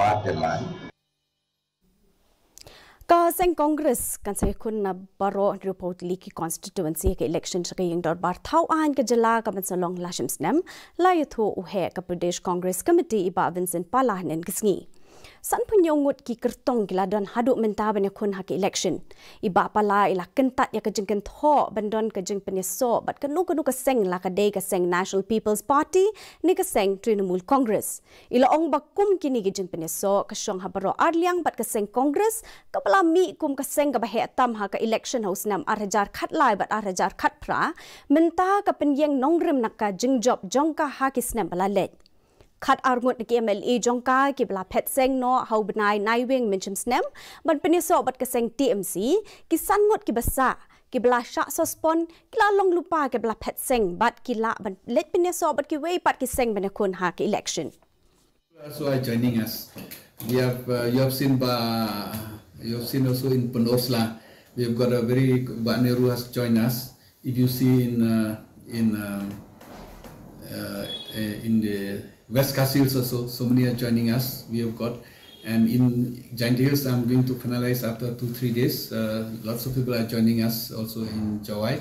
parlemen. Ka Seng Congress kan saya kun na Baroh report liki Constituency ke election shakaying dor bar thau an ke jela ka mansalong lashim Snem la yutho uhe ka Pradesh Congress Committee iba Vincent Palahnen kisngi san penyongut ki kertong gila don haduk menta banya kun hak election iba pala ila kentat ya kejengken tho bandon kejeng penyeso bat kenu ka Seng la ka dei ka Seng National People's Party ni ka Seng Trinamool Congress ila ong bakum kini kejeng penyeso ka syong ha Baroh arliang bat ka Seng Congress ka pala mi kum ka Seng ka bahe tam ha ka election house nam arhajar khat lai bat arhajar khat pra menta ka penyeng nongrem nak ka jengjob jongka ha ki Snem bala let Khat arngut ki MLA jongka ki bla phet Seng no hau benai naiwing menchim Snem ban penyeso bat ka Seng TMC ki sanmut ki basa ki bla syak sospon ki la long lupa ki bla phet Seng bat ki la ban let penyeso bat ki wei pat ki Seng ban kun ha ki election. So are joining us. We have you have seen also in Penosla. We have got a very Baneru has joined us. If you see in the West KHASI also, so many are joining us. We have got, and in Giant Hills, I'm going to finalize after 2-3 days. Lots of people are joining us also in Jawai.